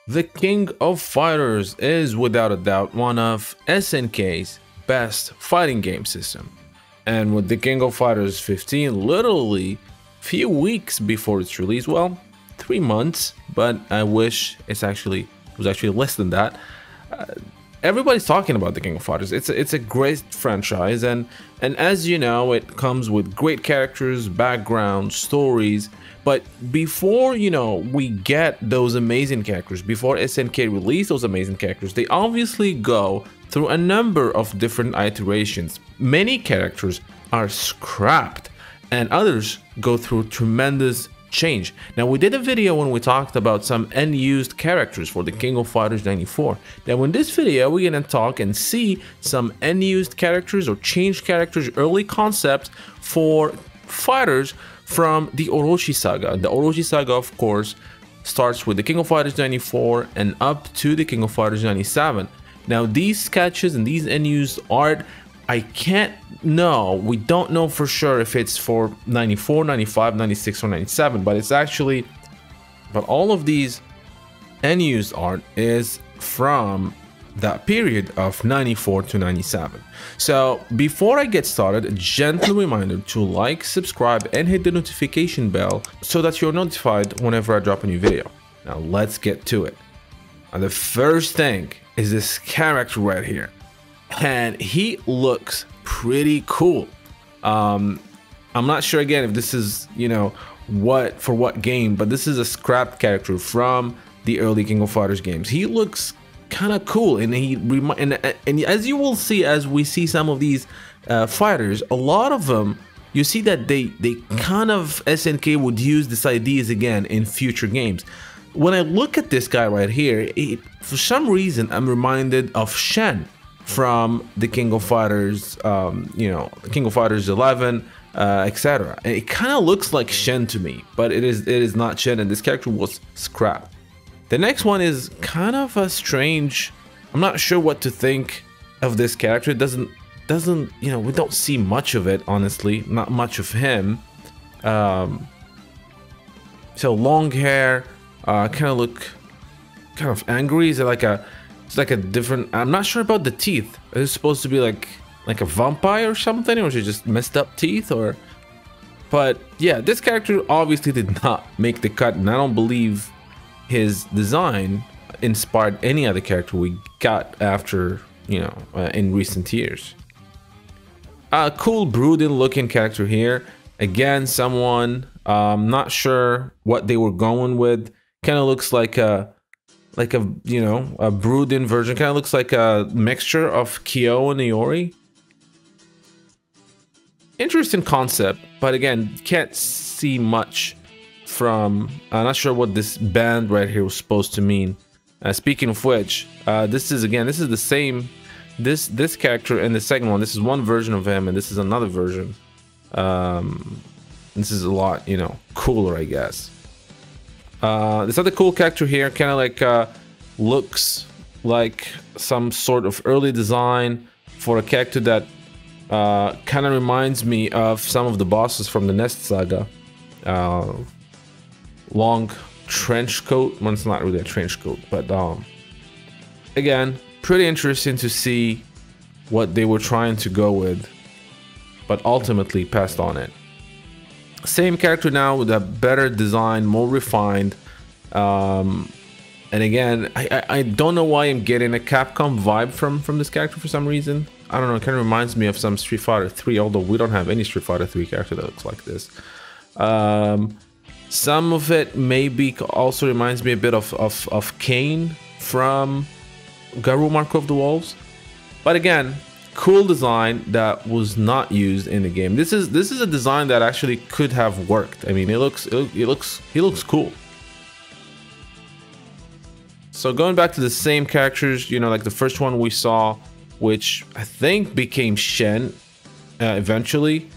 The King of Fighters is without a doubt one of SNK's best fighting game system. And with the King of Fighters 15 literally few weeks before its release, well, 3 months, but I wish it was actually less than that. Everybody's talking about the King of Fighters. It's a great franchise, and as you know, it comes with great characters, background, stories. But before, we get those amazing characters, before SNK release those amazing characters, they obviously go through a number of different iterations. Many characters are scrapped, and others go through tremendous change. Now, we did a video when we talked about some unused characters for the King of Fighters 94. Now, in this video, we're gonna talk and see some unused characters or changed characters, early concepts for fighters from the Orochi Saga. The Orochi Saga, of course, starts with the King of Fighters 94 and up to the King of Fighters 97. Now, these sketches and these unused art, I can't know, we don't know for sure if it's for 94, 95, 96, or 97, but all of these unused art is from that period of 94 to 97. So before I get started, a gentle reminder to like, subscribe, and hit the notification bell so that you're notified whenever I drop a new video. Now let's get to it. And the first thing is this character right here, and he looks pretty cool. I'm not sure again if this is what game, but this is a scrapped character from the early King of Fighters games. He looks kind of cool, and and as you will see as we see some of these fighters, a lot of them you see that they kind of SNK would use these ideas again in future games. When I look at this guy right here, for some reason I'm reminded of Shen from the King of Fighters, King of Fighters 11, etc. And it kind of looks like Shen to me, but it is not Shen, and this character was scrapped. The next one is kind of a strange. I'm not sure what to think of this character. It doesn't we don't see much of it, honestly. Not much of him. So long hair, kind of angry. Is it like a? It's like a different. I'm not sure about the teeth. Is it supposed to be like a vampire or something, or is it just messed up teeth? Or, but yeah, this character obviously did not make the cut, and I don't believe his design inspired any other character we got after, in recent years. A cool brooding looking character here. Again, someone not sure what they were going with. Kind of looks like a brooding version. Kind of looks like a mixture of Kyo and Iori. Interesting concept, but again, can't see much from. I'm not sure what this band right here was supposed to mean. Speaking of which, this is the same. This character and the second one. This is one version of him, and this is another version. This is a lot, cooler, I guess. This other cool character here, kind of like looks like some sort of early design for a character that kind of reminds me of some of the bosses from the Nest Saga. Long trench coat. Well, it's not really a trench coat, but again, pretty interesting to see what they were trying to go with, but ultimately passed on it. Same character now with a better design, more refined. And again, I don't know why I'm getting a Capcom vibe from this character for some reason. I don't know, it kind of reminds me of some Street Fighter 3, although we don't have any Street Fighter 3 character that looks like this. Some of it maybe also reminds me a bit of Kane from Garou Mark of the Wolves. But again, cool design that was not used in the game. This is a design that actually could have worked. I mean, he looks cool. So going back to the same characters, like the first one we saw, which I think became Shen eventually.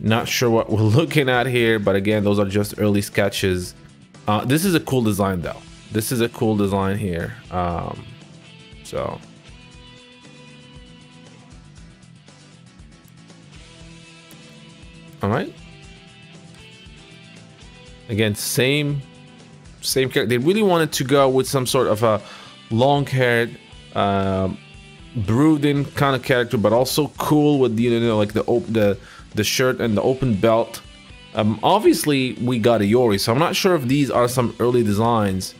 Not sure what we're looking at here, but again, those are just early sketches. This is a cool design though. This is a cool design here. So all right. Again, same same character. They really wanted to go with some sort of a long-haired, brooding kind of character, but also cool with, you know, like the shirt and the open belt. Obviously we got Iori, so I'm not sure if these are some early designs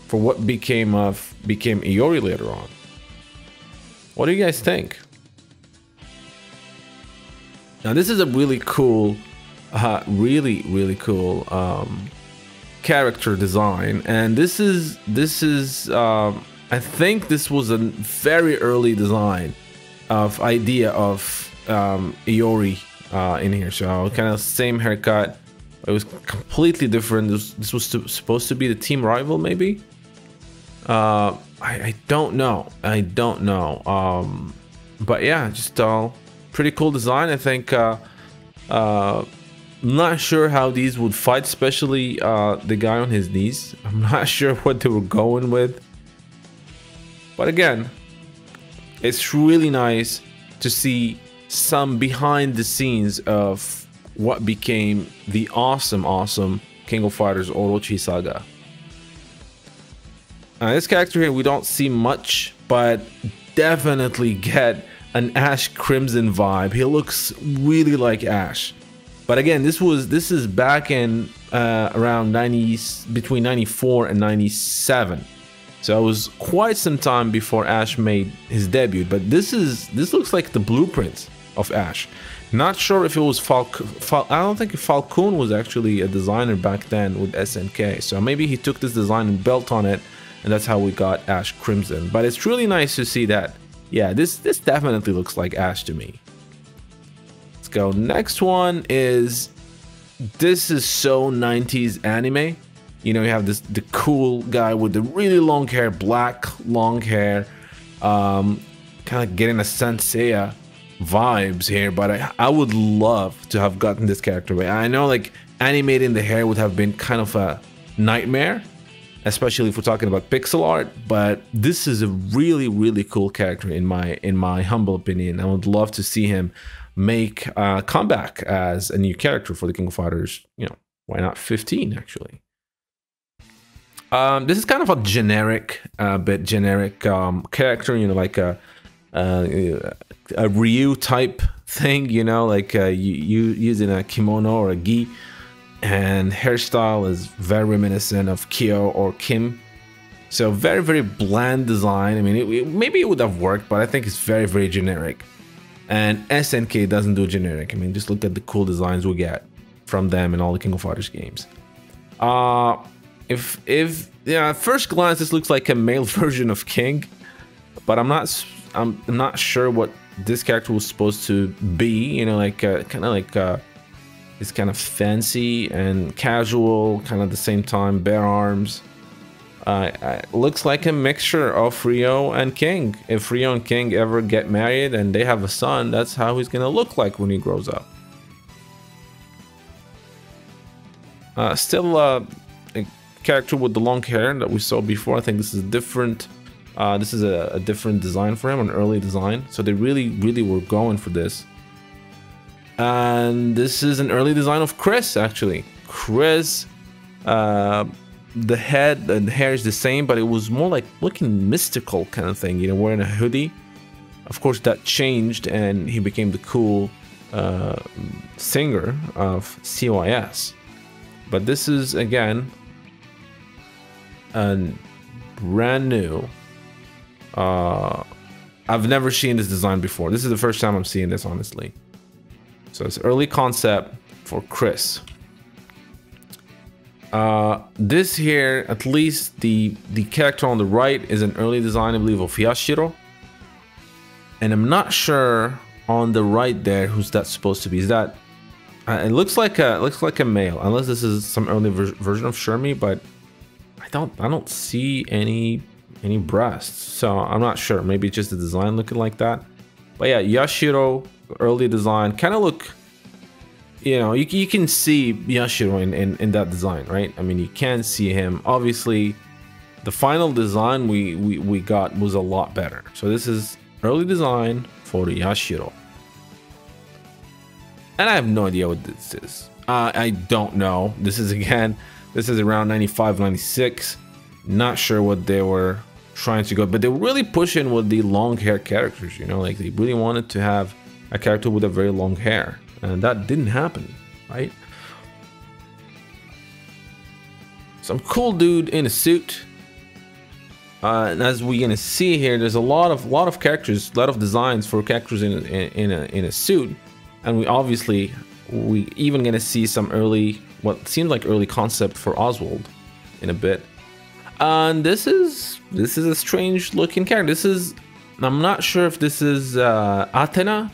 for what became Iori later on. What do you guys think? Now this is a really cool, really cool character design, and this is I think this was a very early design of idea of Iori in here. So kind of same haircut. It was completely different. This was supposed to be the team rival, maybe. I don't know. But yeah, just pretty cool design. I think. Not sure how these would fight, especially the guy on his knees. I'm not sure what they were going with. But again, it's really nice to see some behind the scenes of what became the awesome King of Fighters Orochi Saga. This character here we don't see much, but definitely get an Ash Crimson vibe. He looks really like Ash. But again, this is back in around between 94 and 97. So it was quite some time before Ash made his debut. But this looks like the blueprint of Ash. Not sure if it was I don't think Falcon was actually a designer back then with SNK. So maybe he took this design and built on it, and that's how we got Ash Crimson. But it's really nice to see that. Yeah, this definitely looks like Ash to me. Let's go. Next one is, this is so 90s anime. You know, you have the cool guy with the really long hair, black long hair, kind of getting a Senseiya vibes here. But I would love to have gotten this character. I know like animating the hair would have been kind of a nightmare, especially if we're talking about pixel art. But this is a really cool character in my humble opinion. I would love to see him make a comeback as a new character for the King of Fighters. You know, why not 15 actually? This is kind of a generic, character, you know, like a Ryu type thing, you know, like you using a kimono or a gi, and hairstyle is very reminiscent of Kyo or Kim. So very bland design. I mean, maybe it would have worked, but I think it's very generic. And SNK doesn't do generic. I mean, just look at the cool designs we get from them in all the King of Fighters games. If yeah, at first glance this looks like a male version of King, but I'm not sure what this character was supposed to be. You know, like kind of like it's kind of fancy and casual, kind of at the same time, bare arms. Looks like a mixture of Ryo and King. If Ryo and King ever get married and they have a son, that's how he's gonna look like when he grows up. Still a character with the long hair that we saw before. I think this is different. This is a different design for him, an early design. So they really were going for this. And this is an early design of Chris, actually. Chris, the head and hair is the same, but it was more like looking mystical kind of thing, you know, wearing a hoodie. Of course, that changed and he became the cool singer of CYS. But this is, again, a brand new. I've never seen this design before. This is the first time I'm seeing this, honestly. So it's early concept for Chris. This here, at least the character on the right is an early design, I believe, of Yashiro. And I'm not sure on the right there who's that supposed to be. Is that it looks like a male, unless this is some early version of Shermie, but I don't see any breasts, so I'm not sure. Maybe just the design looking like that. But yeah, Yashiro, early design, kind of look, you know, you can see Yashiro in that design, right? I mean, you can see him. Obviously, the final design we got was a lot better. So this is early design for Yashiro. And I have no idea what this is. I don't know. This is, again, This is around 95, 96. Not sure what they were trying to go, but they were really pushing with the long hair characters, you know, like they really wanted to have a character with a very long hair, and that didn't happen, right? Some cool dude in a suit. And as we're gonna see here, there's a lot of characters, a lot of designs for characters in a suit, and we even gonna see some early, what seems like early concept for Oswald in a bit. And this is a strange looking character. I'm not sure if this is Athena.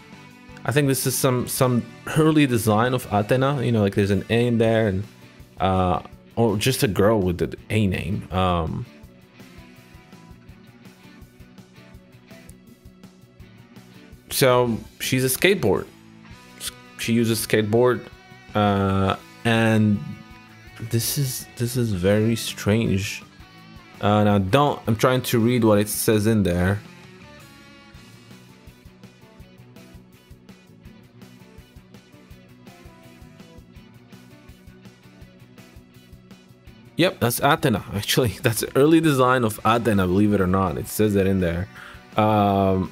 I think this is some early design of Athena. You know, like there's an A in there, and or just a girl with the A name. So she's a skateboard. She uses skateboard, and this is very strange. Now I'm trying to read what it says in there. Yep, that's Athena. Actually, that's an early design of Athena, believe it or not. It says that in there. I'm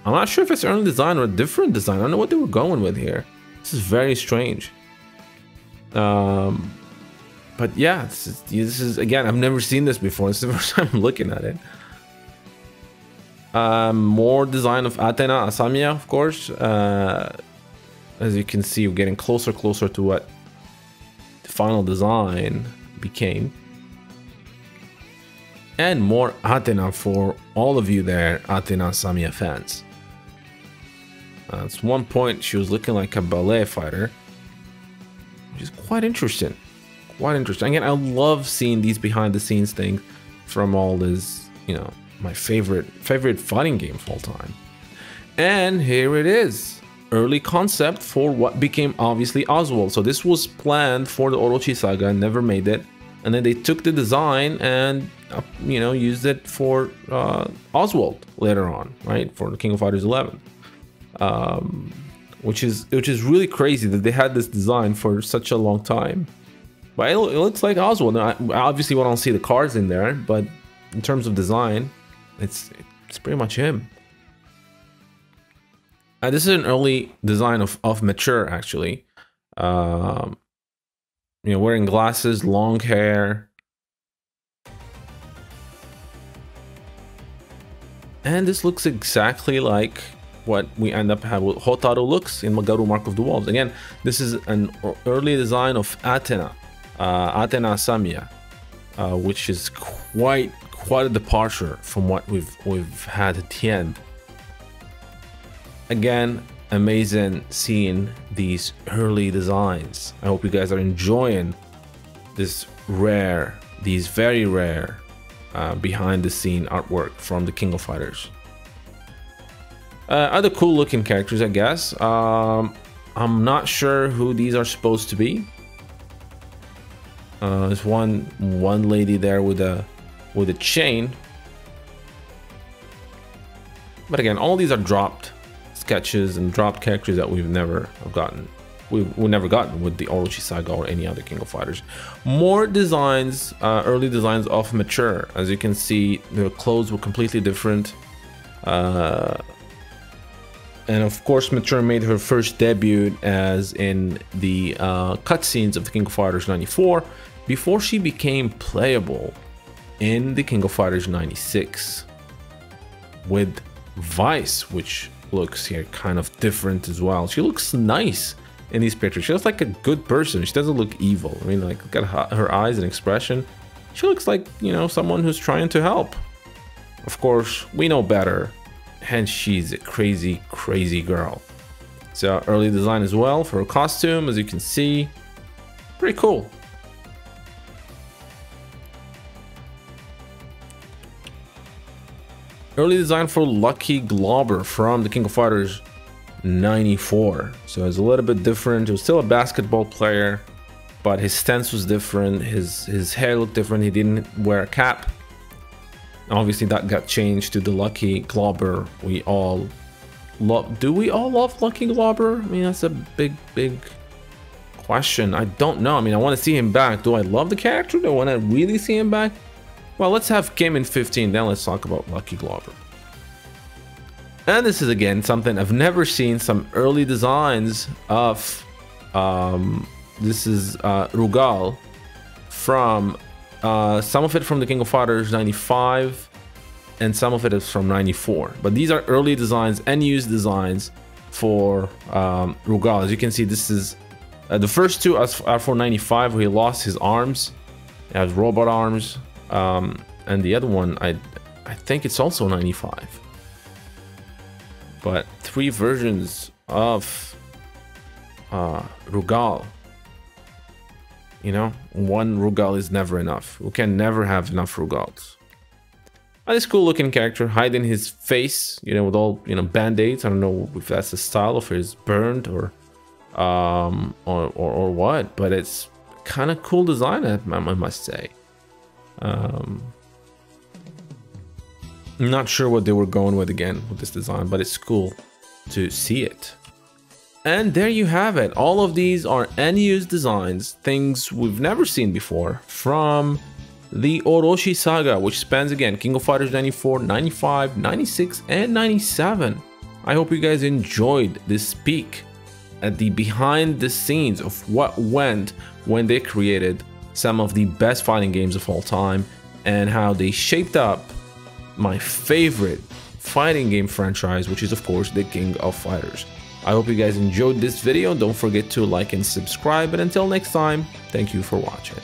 not sure if it's early design or a different design. I don't know what they were going with here. This is very strange. But yeah, this is again, I've never seen this before. This is the first time I'm looking at it. More design of Athena Asamiya, of course. As you can see, we're getting closer to what the final design became. And more Athena for all of you there, Athena Asamiya fans. At one point, she was looking like a ballet fighter, which is quite interesting. Quite interesting. Again, I love seeing these behind the scenes things from all this, you know, my favorite fighting game of all time. And here it is. Early concept for what became obviously Oswald. So this was planned for the Orochi saga and never made it. And then they took the design and, you know, used it for Oswald later on, right? For the King of Fighters 11. Which is really crazy that they had this design for such a long time. But it looks like Oswald. Now, obviously, we don't see the cards in there, but in terms of design, it's pretty much him. This is an early design of Mature, actually. You know, wearing glasses, long hair. And this looks exactly like what we end up having with Hotaru looks in Magaru Mark of the Wolves. Again, this is an early design of Athena. Athena Asamiya, which is quite a departure from what we've had at the end. Again, amazing seeing these early designs. I hope you guys are enjoying these very rare behind the scene artwork from the King of Fighters. Other cool looking characters, I guess. I'm not sure who these are supposed to be. There's one lady there with a chain, but again, all these are dropped sketches and dropped characters that we've never gotten. We've never gotten with the Orochi Saga or any other King of Fighters. More designs, early designs of Mature. As you can see, their clothes were completely different. And of course, Mature made her first debut as in the cutscenes of the King of Fighters 94 before she became playable in the King of Fighters 96 with Vice, which looks here kind of different as well. She looks nice in these pictures. She looks like a good person. She doesn't look evil. I mean, like, look at her eyes and expression. She looks like, you know, someone who's trying to help. Of course, we know better. And she's a crazy girl. So early design as well for her costume, as you can see. Pretty cool. Early design for Lucky Glauber from the King of Fighters 94. So it's a little bit different. He was still a basketball player, but his stance was different. His hair looked different. He didn't wear a cap. Obviously, that got changed to the Lucky Glauber. We all love. Do we all love Lucky Glauber? I mean, that's a big question. I don't know. I mean, I want to see him back. Do I love the character? Do I want to really see him back? Well, let's have Kim in 15, then let's talk about Lucky Glover. And this is again something I've never seen. Some early designs of this is Rugal from some of it from the King of Fighters 95 and some of it is from 94. But these are early designs, unused designs for Rugal. As you can see, this is the first two are for 95 where he lost his arms. He has robot arms. And the other one, I think it's also 95. But 3 versions of Rugal. You know, one Rugal is never enough. We can never have enough Rugals. This cool looking character hiding his face, you know, with all, you know, band-aids. I don't know if that's the style, if it's burned or what, but it's kind of cool design, I must say. I'm not sure what they were going with again with this design, but it's cool to see it. And there you have it. All of these are unused designs, things we've never seen before from the Orochi saga, which spans again King of Fighters 94, 95, 96, and 97. I hope you guys enjoyed this peek at the behind the scenes of what went when they created some of the best fighting games of all time and how they shaped up my favorite fighting game franchise, which is of course the King of Fighters. I hope you guys enjoyed this video. Don't forget to like and subscribe, and until next time, thank you for watching.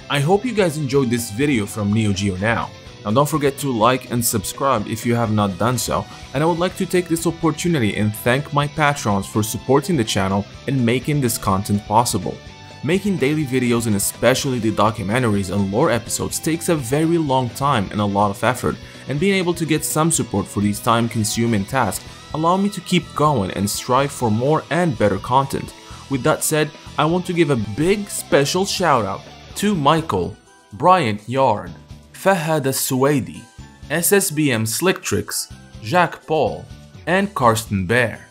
I hope you guys enjoyed this video from Neo Geo Now. Now don't forget to like and subscribe if you have not done so, and I would like to take this opportunity and thank my patrons for supporting the channel and making this content possible. Making daily videos and especially the documentaries and lore episodes takes a very long time and a lot of effort, and being able to get some support for these time-consuming tasks allow me to keep going and strive for more and better content. With that said, I want to give a big special shout out to Michael, Bryant Yard, Fahad Al-Suwaidi, SSBM Slick Tricks, Jacques Paul, and Karsten Bear.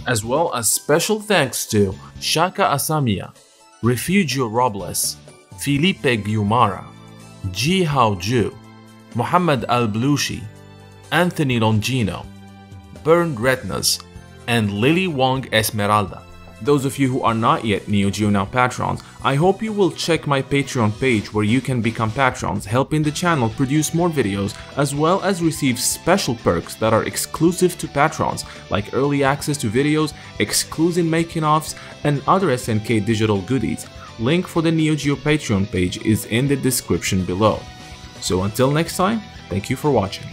As well as special thanks to Shaka Asamiya, Refugio Robles, Felipe Guimara, Ji Hao Ju, Muhammad Al-Blushi, Anthony Longino, Burned Retinas, and Lily Wong Esmeralda. Those of you who are not yet Neo Geo Now patrons, I hope you will check my Patreon page where you can become patrons, helping the channel produce more videos as well as receive special perks that are exclusive to patrons, like early access to videos, exclusive making-offs, and other SNK digital goodies. Link for the Neo Geo Patreon page is in the description below. So until next time, thank you for watching.